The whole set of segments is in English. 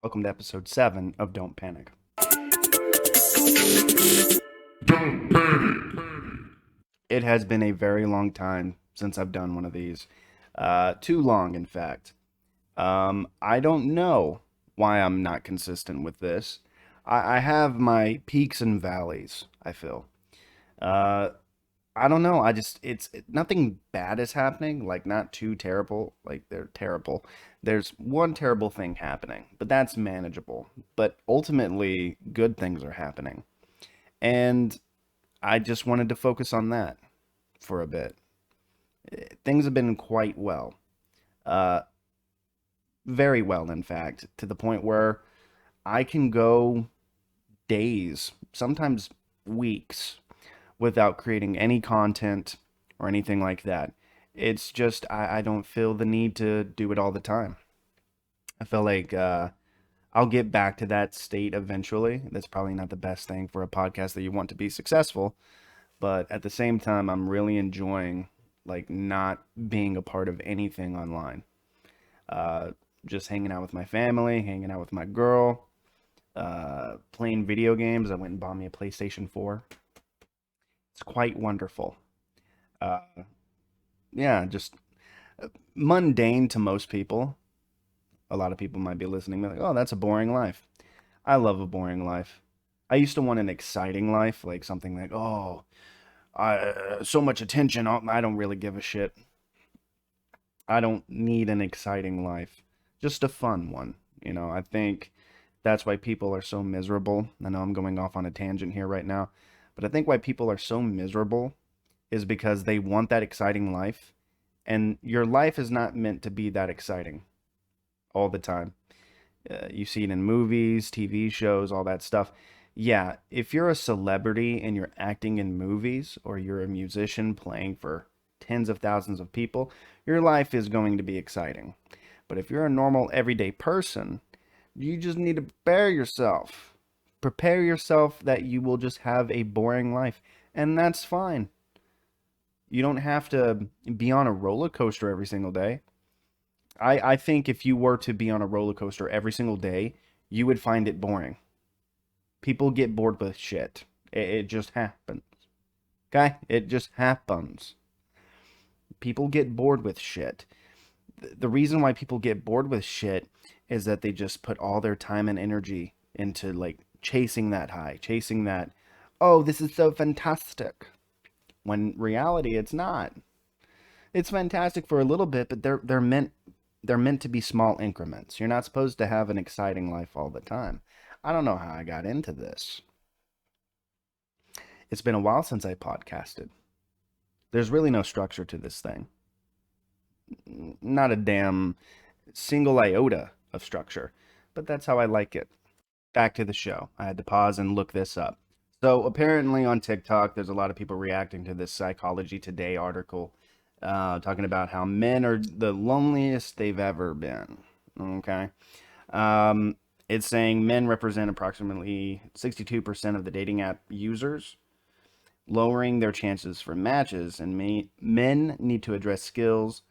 Welcome to episode 7 of Don't Panic. It has been a very long time since I've done one of these. Too long, in fact. I don't know why I'm not consistent with this. I have my peaks and valleys, I feel. Uh, I don't know. Nothing bad is happening, like, not too terrible. Like, they're terrible. There's one terrible thing happening, but that's manageable. But ultimately, good things are happening. And I just wanted to focus on that for a bit. Things have been quite well. Uh, very well, in fact, to the point where I can go days, sometimes weeks, without creating any content or anything like that. It's just, I don't feel the need to do it all the time. I feel like I'll get back to that state eventually. That's probably not the best thing for a podcast that you want to be successful. But at the same time, I'm really enjoying like not being a part of anything online. Uh, just hanging out with my family, hanging out with my girl, playing video games. I went and bought me a PlayStation 4. It's quite wonderful. Uh, yeah, just mundane to most people. A lot of people might be listening, like, "Oh, that's a boring life." I love a boring life. I used to want an exciting life, like something like, "Oh, so much attention. I don't really give a shit. I don't need an exciting life, just a fun one." I think that's why people are so miserable. I know I'm going off on a tangent here right now, but I think why people are so miserable is because they want that exciting life, and your life is not meant to be that exciting all the time. You see it in movies, TV shows, all that stuff. Yeah, if you're a celebrity and you're acting in movies, or you're a musician playing for tens of thousands of people, your life is going to be exciting. But if you're a normal, everyday person, you just need to prepare yourself. Prepare yourself that you will just have a boring life. And that's fine. You don't have to be on a roller coaster every single day. I think if you were to be on a roller coaster every single day, you would find it boring. People get bored with shit. It just happens. Okay? It just happens. People get bored with shit. The reason why people get bored with shit is that they just put all their time and energy into like chasing that high, chasing that, "Oh, this is so fantastic." When reality it's not. It's fantastic for a little bit, but they're meant to be small increments. You're not supposed to have an exciting life all the time. I don't know how I got into this. It's been a while since I podcasted. There's really no structure to this thing. Not a damn single iota of structure. But that's how I like it. Back to the show. I had to pause and look this up. So apparently on TikTok, there's a lot of people reacting to this Psychology Today article, talking about how men are the loneliest they've ever been. Okay. Um, it's saying men represent approximately 62% of the dating app users, lowering their chances for matches, and men need to address skills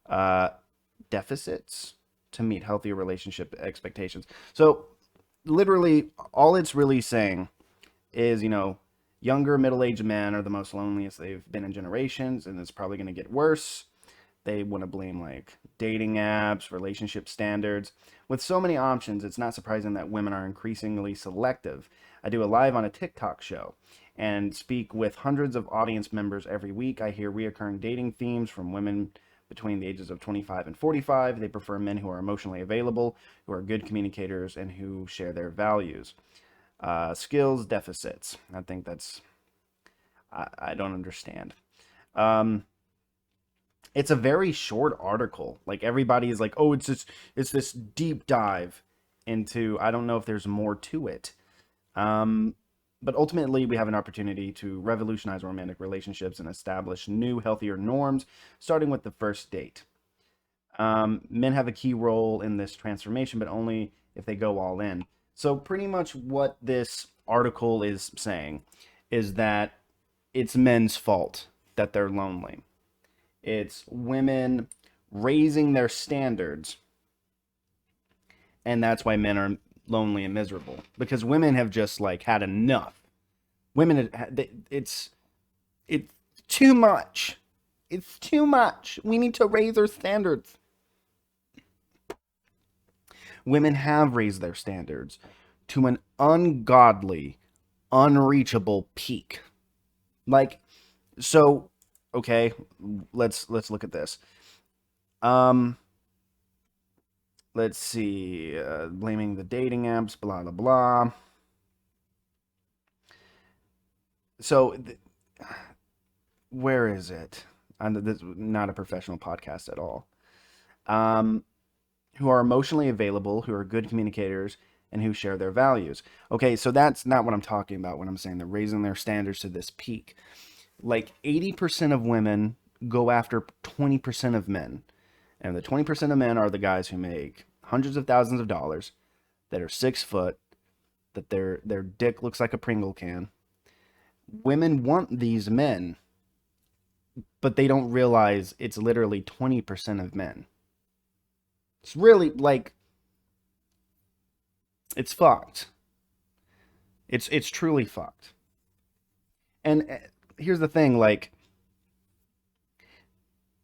uh, deficits to meet healthy relationship expectations. So, literally, all it's really saying is, younger middle aged men are the most loneliest they've been in generations, and it's probably going to get worse. They want to blame like dating apps, relationship standards. With so many options, it's not surprising that women are increasingly selective. I do a live on a TikTok show and speak with hundreds of audience members every week. I hear reoccurring dating themes from women between the ages of 25 and 45. They prefer men who are emotionally available, who are good communicators, and who share their values. Skills deficits. I think I don't understand. Um, it's a very short article. Like, everybody is like, "Oh, it's this deep dive into." I don't know if there's more to it. Um, but ultimately, we have an opportunity to revolutionize romantic relationships and establish new, healthier norms, starting with the first date. Men have a key role in this transformation, but only if they go all in. So, pretty much what this article is saying is that it's men's fault that they're lonely. It's women raising their standards And that's why men are lonely and miserable, because women have just like had enough. Women, it's too much. It's too much. We need to raise our standards. Women have raised their standards to an ungodly, unreachable peak. Like, so, okay, let's look at this. Um, let's see. Blaming the dating apps, blah blah blah. So, where is it? This is not a professional podcast at all. Um, who are emotionally available, who are good communicators, and who share their values. Okay, so that's not what I'm talking about when I'm saying they're raising their standards to this peak. Like 80% of women go after 20% of men. And the 20% of men are the guys who make hundreds of thousands of dollars, that are 6 foot, that their dick looks like a Pringle can. Women want these men, but they don't realize it's literally 20% of men. It's really like it's fucked. It's truly fucked. And here's the thing, like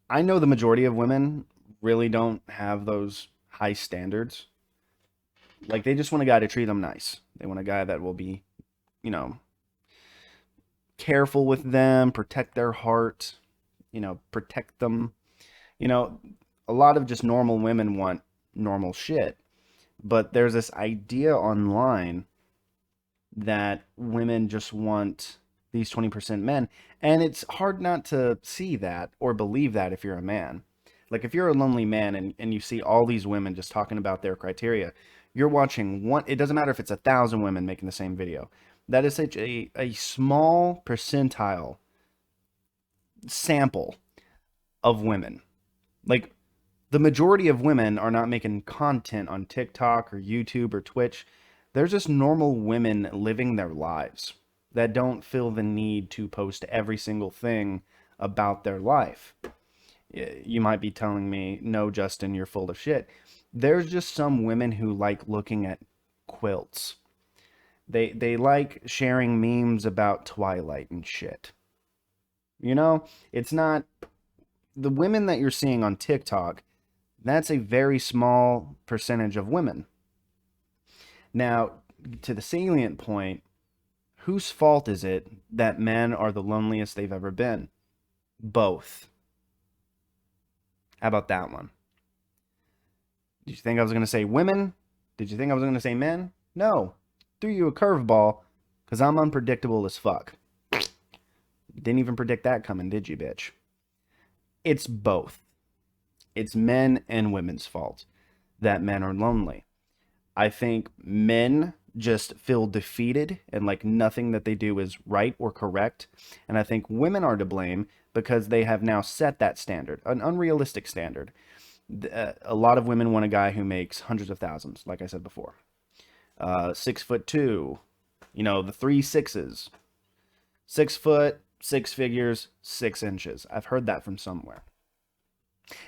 I know the majority of women really don't have those high standards. Like they just want a guy to treat them nice. They want a guy that will be, you know, careful with them, protect their heart, protect them. You know, a lot of just normal women want normal shit. But there's this idea online that women just want these 20% men. And it's hard not to see that or believe that if you're a man. Like if you're a lonely man and you see all these women just talking about their criteria, you're watching one, it doesn't matter if it's 1,000 women making the same video. That is such a small percentile sample of women. Like the majority of women are not making content on TikTok or YouTube or Twitch. They're just normal women living their lives that don't feel the need to post every single thing about their life. You might be telling me, no, Justin, you're full of shit. There's just some women who like looking at quilts. They like sharing memes about Twilight and shit. You know, it's not the women that you're seeing on TikTok. That's a very small percentage of women. Now, to the salient point, whose fault is it that men are the loneliest they've ever been? Both. How about that one? Did you think I was going to say women? Did you think I was going to say men? No. Threw you a curveball because I'm unpredictable as fuck. Didn't even predict that coming, did you, bitch? It's both. It's men and women's fault that men are lonely. I think men just feel defeated and like nothing that they do is right or correct. And I think women are to blame because they have now set that standard, an unrealistic standard. A lot of women want a guy who makes hundreds of thousands, like I said before. 6'2", the 3 6s. 6 foot, 6 figures, 6 inches. I've heard that from somewhere.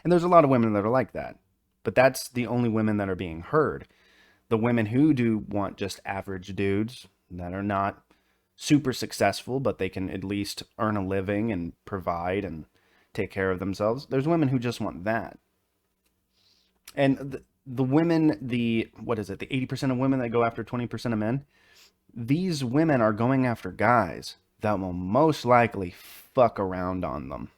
And there's a lot of women that are like that. But that's the only women that are being heard. The women who do want just average dudes that are not super successful, but they can at least earn a living and provide and take care of themselves. There's women who just want that. And the women, what is it, the 80% of women that go after 20% of men, these women are going after guys that will most likely fuck around on them.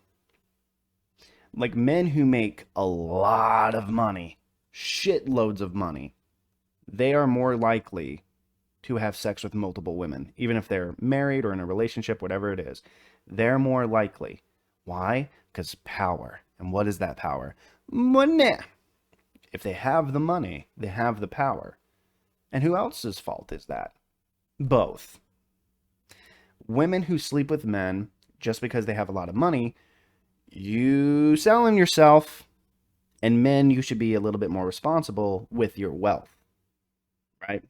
Like men who make a lot of money, shitloads of money, they are more likely to have sex with multiple women, even if they're married or in a relationship, whatever it is. They're more likely. Why? Because power. And what is that power? Money. If they have the money, they have the power. And who else's fault is that? Both. Women who sleep with men just because they have a lot of money, you selling yourself. And men, you should be a little bit more responsible with your wealth. Right?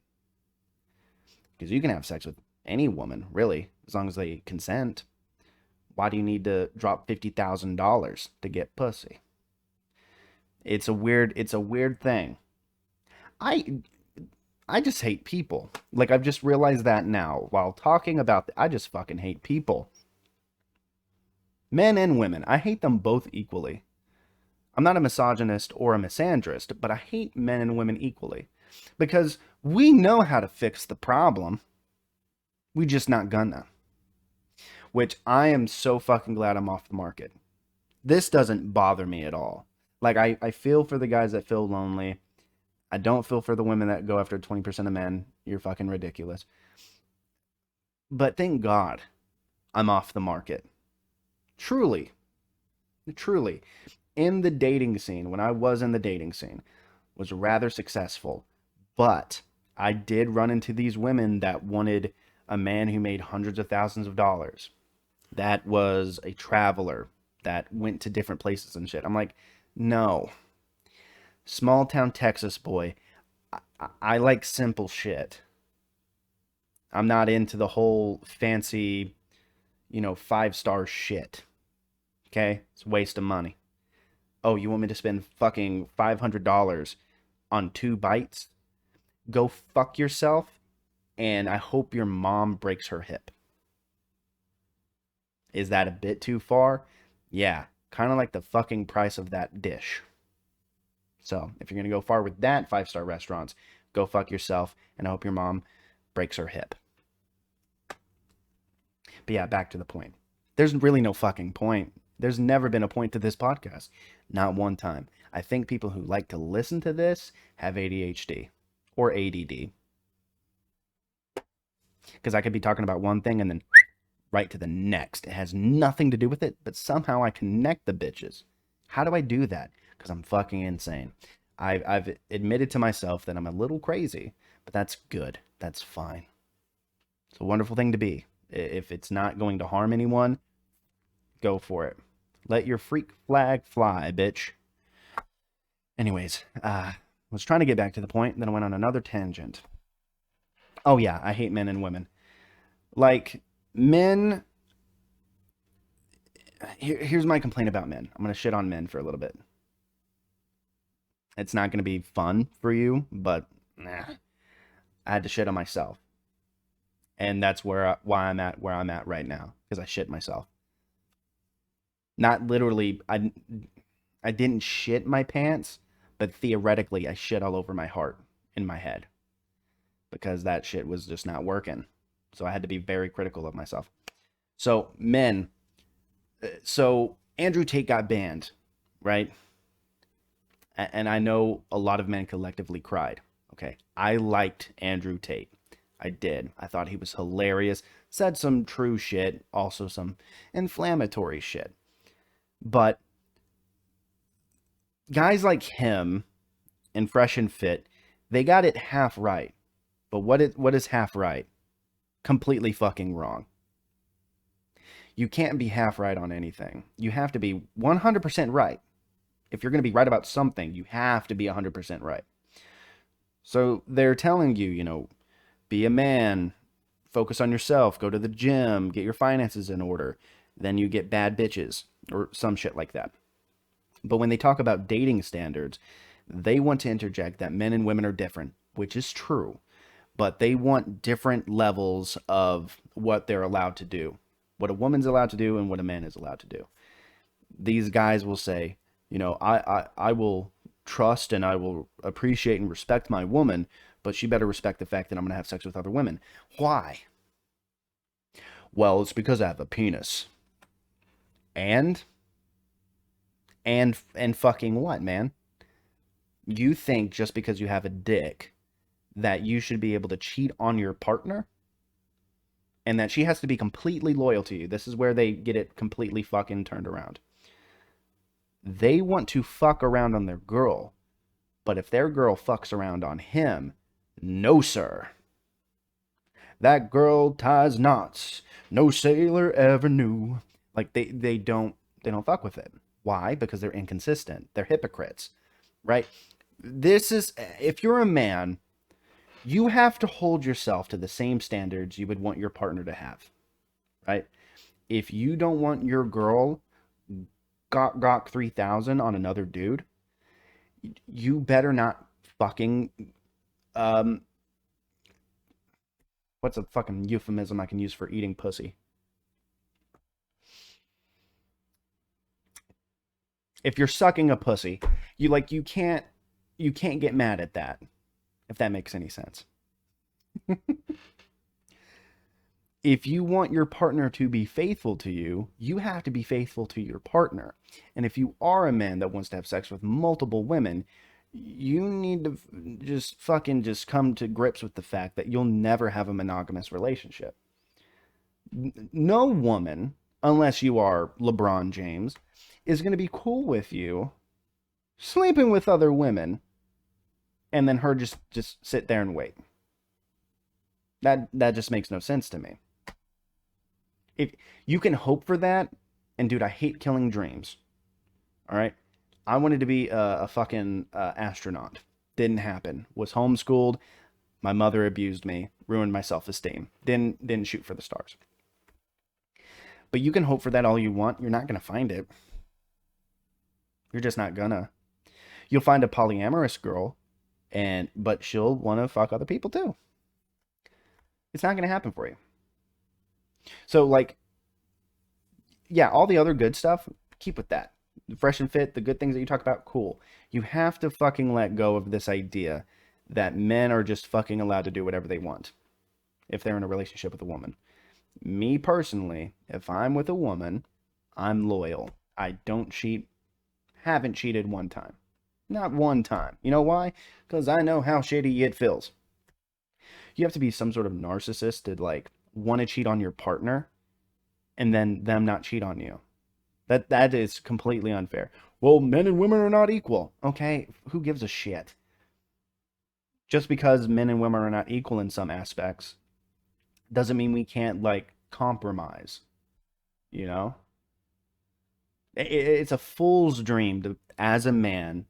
Because you can have sex with any woman, really, as long as they consent. Why do you need to drop $50,000 to get pussy? It's a weird thing. I I just hate people. Like I've just realized that now while talking about I just fucking hate people. Men and women. I hate them both equally. I'm not a misogynist or a misandrist, but I hate men and women equally because we know how to fix the problem. We just not gonna. Which I am so fucking glad I'm off the market. This doesn't bother me at all. Like I feel for the guys that feel lonely. I don't feel for the women that go after 20% of men. You're fucking ridiculous. But thank God I'm off the market. Truly, truly. In the dating scene, when I was in the dating scene, was rather successful. But I did run into these women that wanted a man who made hundreds of thousands of dollars. That was a traveler that went to different places and shit. I'm like, no. Small town Texas boy. I like simple shit. I'm not into the whole fancy, 5-star shit. Okay? It's a waste of money. Oh, you want me to spend fucking $500 on 2 bites? Go fuck yourself, and I hope your mom breaks her hip. Is that a bit too far? Yeah, kind of like the fucking price of that dish. So, if you're going to go far with that 5-star restaurants, go fuck yourself, and I hope your mom breaks her hip. But yeah, back to the point. There's really no fucking point. There's never been a point to this podcast. Not one time. I think people who like to listen to this have ADHD or ADD. Because I could be talking about one thing and then right to the next. It has nothing to do with it, but somehow I connect the bitches. How do I do that? Because I'm fucking insane. I've admitted to myself that I'm a little crazy, but that's good. That's fine. It's a wonderful thing to be. If it's not going to harm anyone, go for it. Let your freak flag fly, bitch. Anyways, was trying to get back to the point, then I went on another tangent. Oh yeah, I hate men and women. Like men. Here's my complaint about men. I'm gonna shit on men for a little bit. It's not gonna be fun for you, but nah, I had to shit on myself, and that's why I'm at where I'm at right now because I shit myself. Not literally. I didn't shit my pants, but theoretically I shit all over my heart in my head because that shit was just not working. So I had to be very critical of myself. So men, so Andrew Tate got banned, right? And I know a lot of men collectively cried. Okay, I liked Andrew Tate. I did. I thought he was hilarious. Said some true shit, also some inflammatory shit. But guys like him and Fresh and Fit, they got it half right. But what is half right? Completely fucking wrong. You can't be half right on anything. You have to be 100% right. If you're going to be right about something, you have to be 100% right. So they're telling you, be a man, focus on yourself, go to the gym, get your finances in order. Then you get bad bitches or some shit like that. But when they talk about dating standards, they want to interject that men and women are different, which is true. But they want different levels of what they're allowed to do, what a woman's allowed to do and what a man is allowed to do. These guys will say, I will trust and I will appreciate and respect my woman, but she better respect the fact that I'm going to have sex with other women. Why? Well, it's because I have a penis. And and fucking what, man? You think just because you have a dick that you should be able to cheat on your partner and that she has to be completely loyal to you. This is where they get it completely fucking turned around. They want to fuck around on their girl, but if their girl fucks around on him, no sir. That girl ties knots no sailor ever knew. Like they don't fuck with it. Why? Because they're inconsistent. They're hypocrites, right? This is if you're a man, you have to hold yourself to the same standards you would want your partner to have, right? If you don't want your girl gawk 3000 on another dude, you better not fucking Um, what's a fucking euphemism I can use for eating pussy? If you're sucking a pussy, you can't get mad at that, if that makes any sense. If you want your partner to be faithful to you, you have to be faithful to your partner. And if you are a man that wants to have sex with multiple women, you need to just fucking just come to grips with the fact that you'll never have a monogamous relationship. No woman, unless you are LeBron James, is going to be cool with you sleeping with other women and then her just sit there and wait. That just makes no sense to me. If you can hope for that, and dude, I hate killing dreams. All right, I wanted to be a fucking astronaut. Didn't happen. Was homeschooled. My mother abused me. Ruined my self esteem. Didn't shoot for the stars. But you can hope for that all you want. You're not gonna find it. You're just not gonna. You'll find a polyamorous girl, but she'll want to fuck other people too. It's not gonna happen for you. So like, yeah, all the other good stuff, keep with that. The fresh and fit, the good things that you talk about, cool. You have to fucking let go of this idea that men are just fucking allowed to do whatever they want if they're in a relationship with a woman. Me personally, if I'm with a woman, I'm loyal. I don't cheat, haven't cheated one time. Not one time. You know why? Because I know how shitty it feels. You have to be some sort of narcissist to like want to cheat on your partner and then them not cheat on you. That is completely unfair. Well, men and women are not equal. Okay, who gives a shit? Just because men and women are not equal in some aspects doesn't mean we can't like compromise, you know? It's a fool's dream to as a man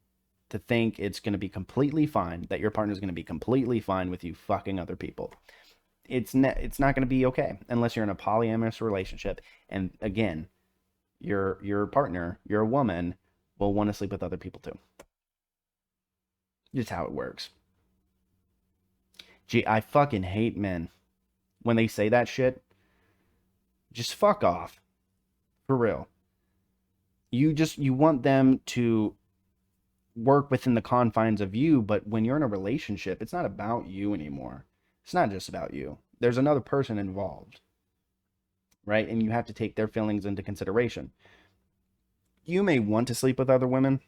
to think it's going to be completely fine, that your partner's going to be completely fine with you fucking other people. It's not going to be okay unless you're in a polyamorous relationship, and again, your partner, your woman, will want to sleep with other people too. Just how it works. Gee, I fucking hate men when they say that shit. Just fuck off. For real. You want them to work within the confines of you, but when you're in a relationship, it's not about you anymore. It's not just about you. There's another person involved, right? And you have to take their feelings into consideration. You may want to sleep with other women,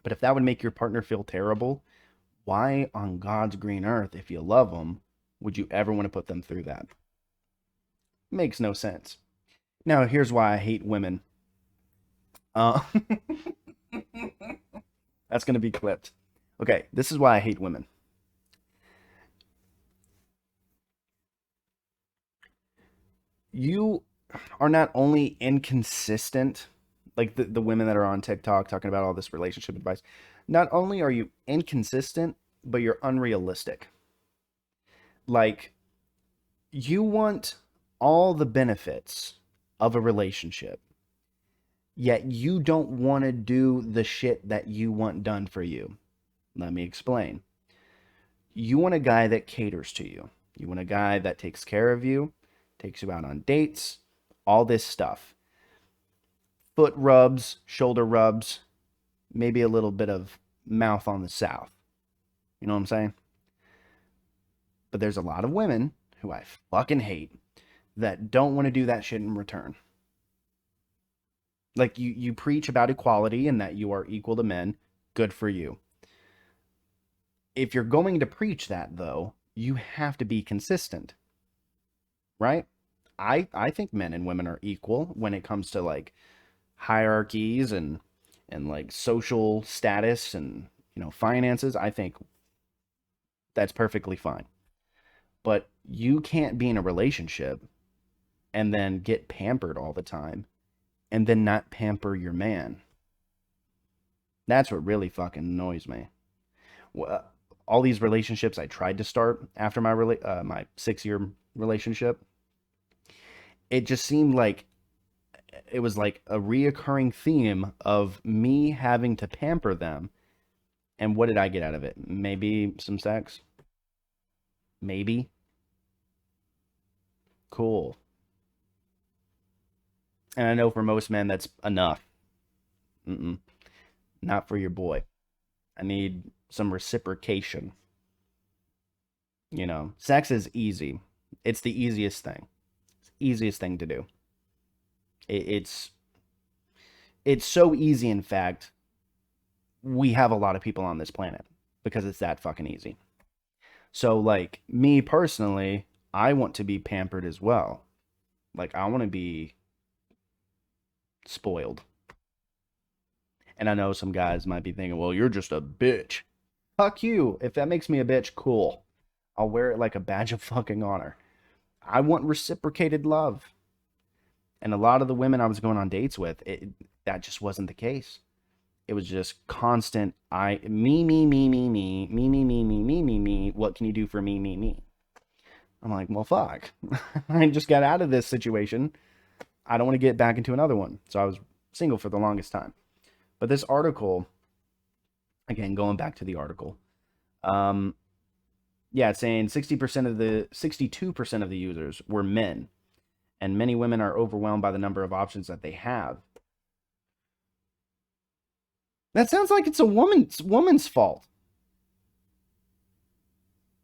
but if that would make your partner feel terrible, why on God's green earth, if you love them, would you ever want to put them through that? Makes no sense. Now, here's why I hate women. Uh, that's going to be clipped. Okay, this is why I hate women. You are not only inconsistent, like the women that are on TikTok talking about all this relationship advice, not only are you inconsistent, but you're unrealistic. Like, you want all the benefits of a relationship, yet you don't want to do the shit that you want done for you. Let me explain. You want a guy that caters to you. You want a guy that takes care of you, takes you out on dates, all this stuff. Foot rubs, shoulder rubs, maybe a little bit of mouth on the south. You know what I'm saying? But there's a lot of women who I fucking hate that don't want to do that shit in return. Like you preach about equality and that you are equal to men, good for you. If you're going to preach that though, you have to be consistent, right? I think men and women are equal when it comes to like hierarchies and like social status and finances. I think that's perfectly fine. But you can't be in a relationship and then get pampered all the time and then not pamper your man. That's what really fucking annoys me. Well, all these relationships I tried to start after my 6 year relationship, it just seemed like it was like a reoccurring theme of me having to pamper them. And what did I get out of it? Maybe some sex. Maybe. Cool. And I know for most men that's enough. Mm-mm, not for your boy. I need some reciprocation. Sex is easy. It's the easiest thing. It's the easiest thing to do. It's so easy, in fact, we have a lot of people on this planet because it's that fucking easy. So, like, me personally, I want to be pampered as well. Like, I want to be spoiled. And I know some guys might be thinking, well, you're just a bitch. Fuck you. If that makes me a bitch, cool. I'll wear it like a badge of fucking honor. I want reciprocated love. And a lot of the women I was going on dates with, that just wasn't the case. It was just constant me. What can you do for me? I'm like, well, fuck. I just got out of this situation. I don't want to get back into another one. So I was single for the longest time. But this article, again, going back to the article, um, yeah, it's saying 62% of the users were men, and many women are overwhelmed by the number of options that they have. That sounds like it's a woman's fault.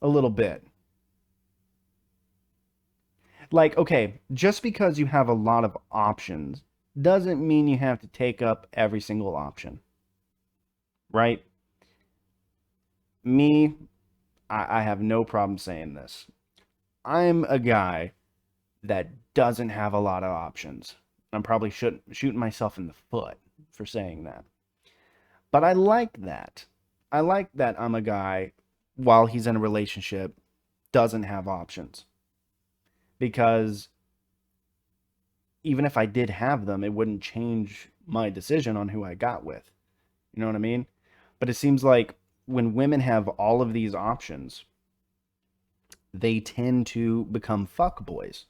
A little bit. Like, okay, just because you have a lot of options doesn't mean you have to take up every single option, right? Me, I have no problem saying this. I'm a guy that doesn't have a lot of options. I'm probably shooting myself in the foot for saying that. But I like that. I like that I'm a guy, while he's in a relationship, doesn't have options. Because even if I did have them, it wouldn't change my decision on who I got with. You know what I mean? But it seems like when women have all of these options, they tend to become fuck boys.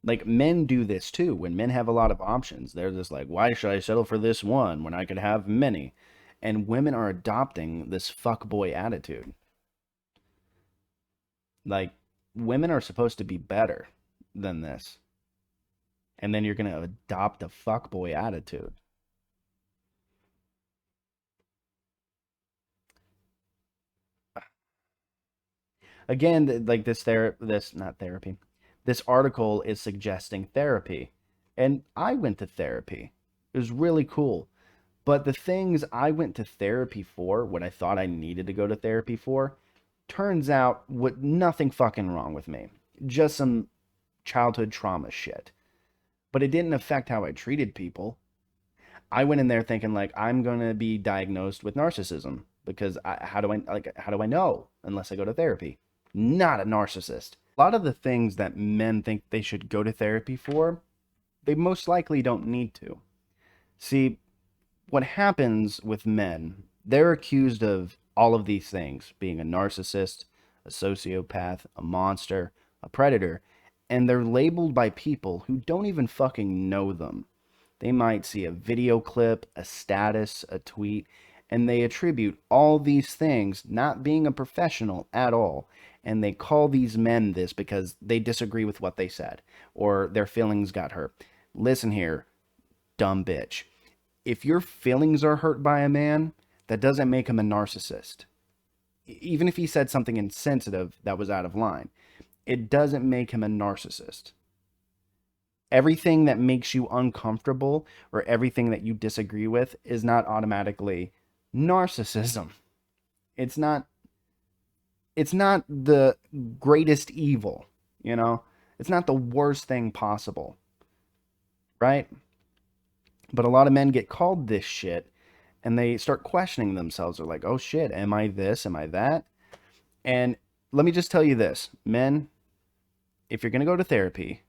Like, men do this too. When men have a lot of options, they're just like, why should I settle for this one when I could have many? And women are adopting this fuck boy attitude. Like, women are supposed to be better than this. And then you're going to adopt a fuck boy attitude. Again, like this not therapy. This article is suggesting therapy. And I went to therapy. It was really cool. But the things I went to therapy for, what I thought I needed to go to therapy for, turns out what nothing fucking wrong with me. Just some childhood trauma shit. But it didn't affect how I treated people. I went in there thinking like I'm gonna be diagnosed with narcissism because how do I know unless I go to therapy? Not a narcissist. A lot of the things that men think they should go to therapy for, they most likely don't need to. See, what happens with men, they're accused of all of these things, being a narcissist, a sociopath, a monster, a predator, and they're labeled by people who don't even fucking know them. They might see a video clip, a status, a tweet, and they attribute all these things not being a professional at all. And they call these men this because they disagree with what they said or their feelings got hurt. Listen here, dumb bitch. If your feelings are hurt by a man, that doesn't make him a narcissist. Even if he said something insensitive that was out of line, it doesn't make him a narcissist. Everything that makes you uncomfortable or everything that you disagree with is not automatically narcissism. It's not it's not the greatest evil, you know? It's not the worst thing possible, right? But a lot of men get called this shit and they start questioning themselves. They're like, "Oh shit, am I this? Am I that?" And let me just tell you this, men, if you're going to go to therapy,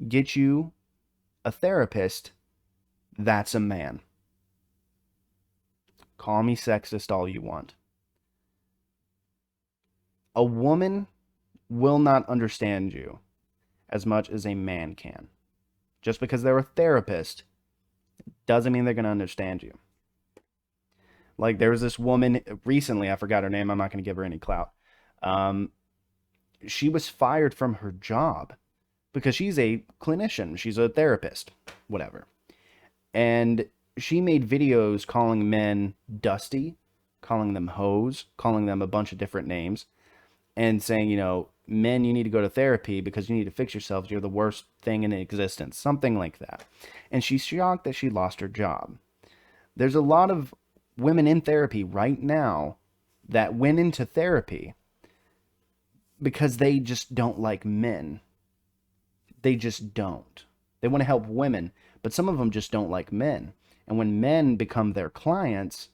get you a therapist that's a man. Call me sexist all you want. A woman will not understand you as much as a man can. Just because they're a therapist doesn't mean they're going to understand you. Like, there was this woman recently, I forgot her name, I'm not going to give her any clout, Um, she was fired from her job because she's a clinician, she's a therapist, whatever. And she made videos calling men dusty, calling them hoes, calling them a bunch of different names, and saying, men, you need to go to therapy because you need to fix yourselves. You're the worst thing in existence, something like that. And she's shocked that she lost her job. There's a lot of women in therapy right now that went into therapy because they just don't like men. They just don't. They want to help women, but some of them just don't like men. And when men become their clients,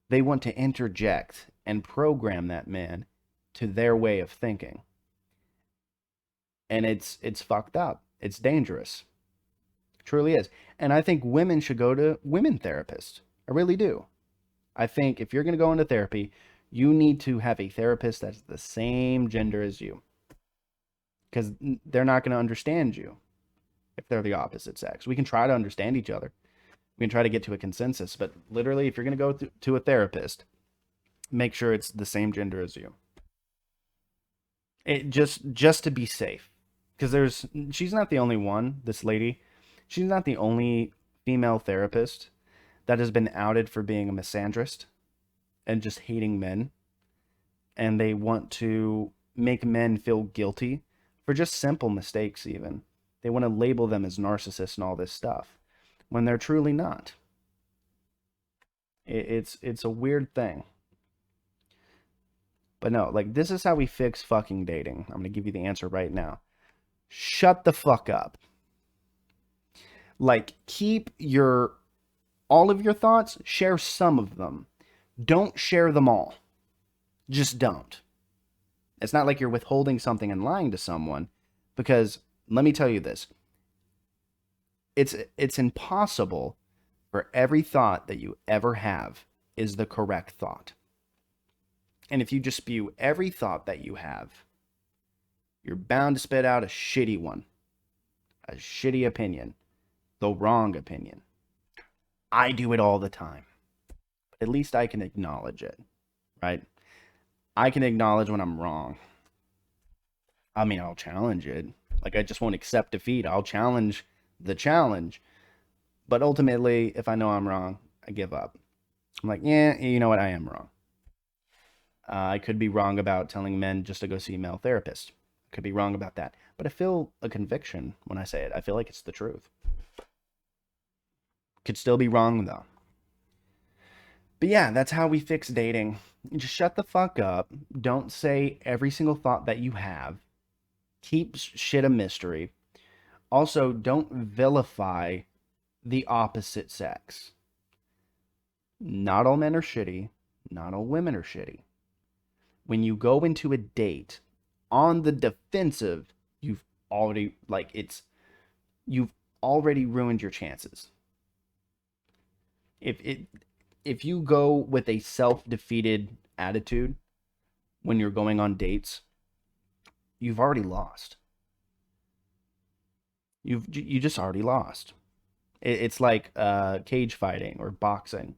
they want to interject and program that man to their way of thinking. And it's fucked up. It's dangerous. It truly is. And I think women should go to women therapists. I really do. I think if you're going to go into therapy, you need to have a therapist that's the same gender as you, because they're not going to understand you if they're the opposite sex. We can try to understand each other. We can try to get to a consensus, but literally, if you're going to go to a therapist, make sure it's the same gender as you. It just to be safe, because she's not the only one. This lady, she's not the only female therapist that has been outed for being a misandrist and just hating men, and they want to make men feel guilty for just simple mistakes. Even they want to label them as narcissists and all this stuff when they're truly not. It's a weird thing. But no, like, this is how we fix fucking dating. I'm gonna give you the answer right now. Shut the fuck up. Like, keep all of your thoughts, share some of them. Don't share them all. Just don't. It's not like you're withholding something and lying to someone, because let me tell you this. It's impossible for every thought that you ever have is the correct thought. And if you just spew every thought that you have, you're bound to spit out a shitty one, a shitty opinion, the wrong opinion. I do it all the time. But at least I can acknowledge it, right? I can acknowledge when I'm wrong. I mean, I'll challenge it. Like, I just won't accept defeat. I'll challenge the challenge. But ultimately, if I know I'm wrong, I give up. I'm like, yeah, you know what? I am wrong. I could be wrong about telling men just to go see male therapists. I could be wrong about that. But I feel a conviction when I say it. I feel like it's the truth. Could still be wrong, though. But yeah, that's how we fix dating. Just shut the fuck up. Don't say every single thought that you have. Keep shit a mystery. Also, don't vilify the opposite sex. Not all men are shitty. Not all women are shitty. When you go into a date on the defensive, you've already ruined your chances. If you go with a self-defeated attitude when you're going on dates, you've already lost. You just already lost. It's like cage fighting or boxing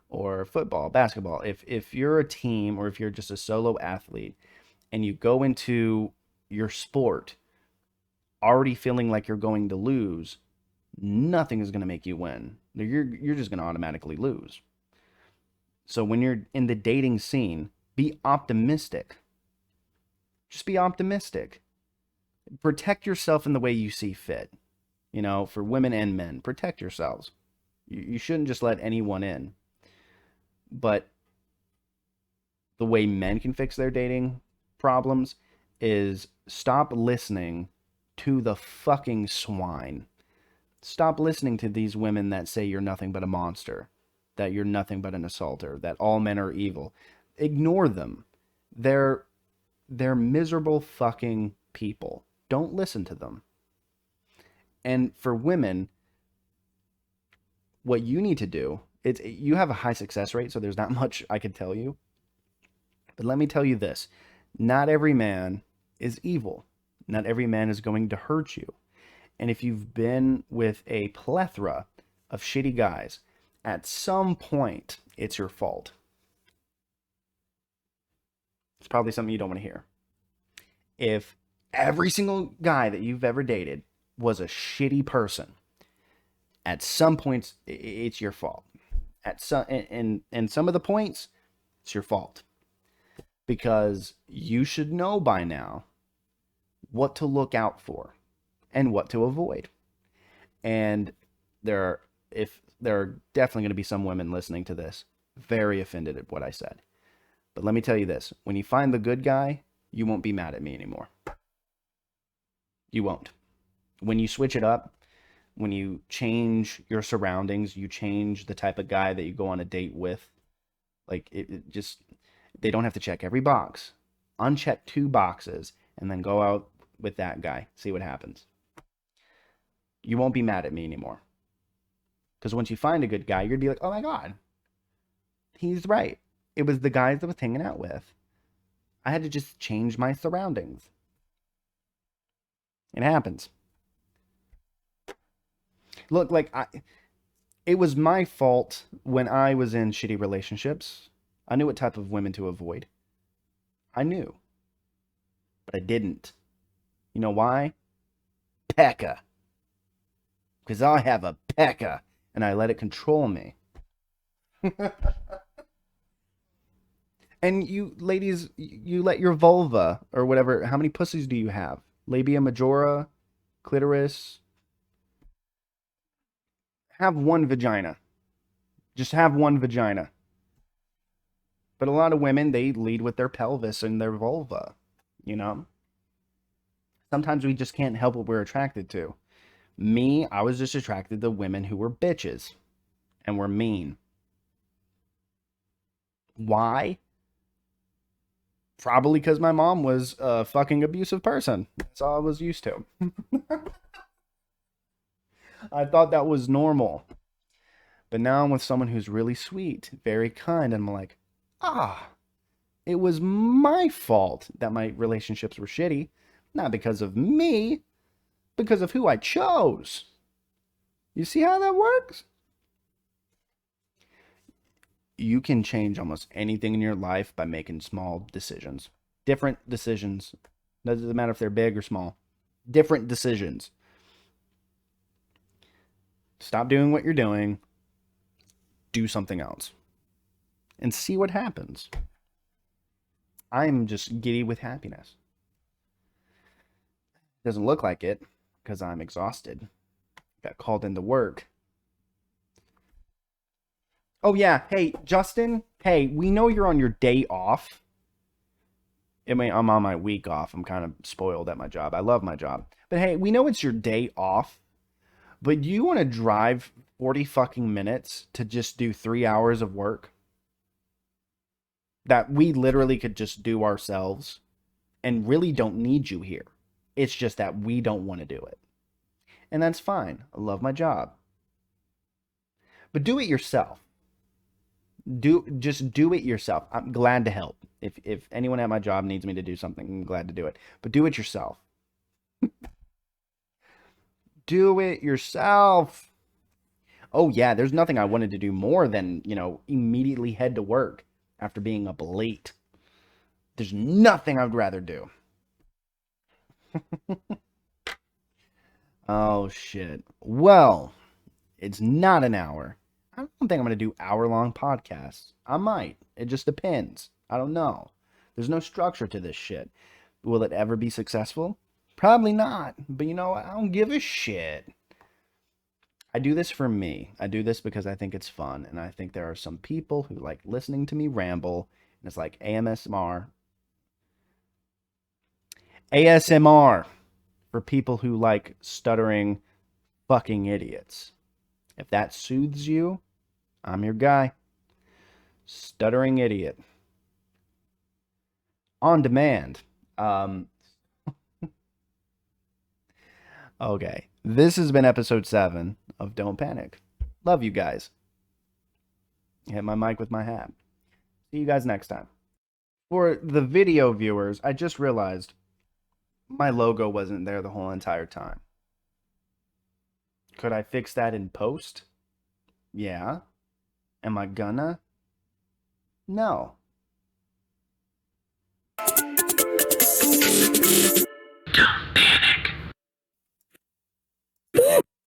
or football, basketball. If you're a team or if you're just a solo athlete and you go into your sport already feeling like you're going to lose, nothing is going to make you win. You're just going to automatically lose. So when you're in the dating scene, be optimistic. Just be optimistic. Protect yourself in the way you see fit. For women and men, protect yourselves. You shouldn't just let anyone in. But the way men can fix their dating problems is stop listening to the fucking swine. Stop listening to these women that say you're nothing but a monster, that you're nothing but an assaulter, that all men are evil. Ignore them. They're miserable fucking people. Don't listen to them. And for women, what you need to do, you have a high success rate, so there's not much I could tell you. But let me tell you this. Not every man is evil. Not every man is going to hurt you. And if you've been with a plethora of shitty guys, at some point, it's your fault. It's probably something you don't want to hear. If every single guy that you've ever dated was a shitty person, at some points it's your fault. At some and some of the points, it's your fault because you should know by now what to look out for and what to avoid. And there are if there are definitely going to be some women listening to this very offended at what I said. But let me tell you this, when you find the good guy, you won't be mad at me anymore. You won't. When you switch it up, when you change your surroundings, you change the type of guy that you go on a date with. Like it just, they don't have to check every box. Uncheck 2 boxes and then go out with that guy. See what happens. You won't be mad at me anymore. Because once you find a good guy, you're going to be like, oh my God, he's right. It was the guys that I was hanging out with. I had to just change my surroundings. It happens. Look, it was my fault when I was in shitty relationships. I knew what type of women to avoid. I knew. But I didn't. You know why? Pekka. Because I have a Pekka, and I let it control me. And you, ladies, you let your vulva, or whatever, how many pussies do you have? Labia majora, clitoris. Have one vagina. Just have one vagina. But a lot of women, they lead with their pelvis and their vulva, you know? Sometimes we just can't help what we're attracted to. Me, I was just attracted to women who were bitches and were mean. Why? Probably because my mom was a fucking abusive person. That's all I was used to. I thought that was normal. But now I'm with someone who's really sweet, very kind, and I'm like, it was my fault that my relationships were shitty. Not because of me, because of who I chose. You see how that works? You can change almost anything in your life by making small decisions. Different decisions. Doesn't matter if they're big or small. Different decisions. Stop doing what you're doing. Do something else. And see what happens. I'm just giddy with happiness. Doesn't look like it because I'm exhausted. Got called into work. Oh yeah, hey Justin, hey, we know you're on your day off. I mean, I'm on my week off. I'm kind of spoiled at my job. I love my job. But hey, we know it's your day off. But you want to drive 40 fucking minutes to just do 3 hours of work that we literally could just do ourselves and really don't need you here. It's just that we don't want to do it. And that's fine. I love my job. But do it yourself. Just do it yourself. I'm glad to help. If anyone at my job needs me to do something, I'm glad to do it. But do it yourself. Do it yourself. Oh yeah, there's nothing I wanted to do more than, immediately head to work after being up late. There's nothing I'd rather do. Oh shit. Well, it's not an hour. I don't think I'm going to do hour-long podcasts. I might. It just depends. I don't know. There's no structure to this shit. Will it ever be successful? Probably not. But you know what? I don't give a shit. I do this for me. I do this because I think it's fun. And I think there are some people who like listening to me ramble. And it's like AMSMR. ASMR for people who like stuttering fucking idiots. If that soothes you, I'm your guy. Stuttering idiot. On demand. Okay. This has been episode 7 of Don't Panic. Love you guys. Hit my mic with my hat. See you guys next time. For the video viewers, I just realized my logo wasn't there the whole entire time. Could I fix that in post? Yeah. Am I gonna? No.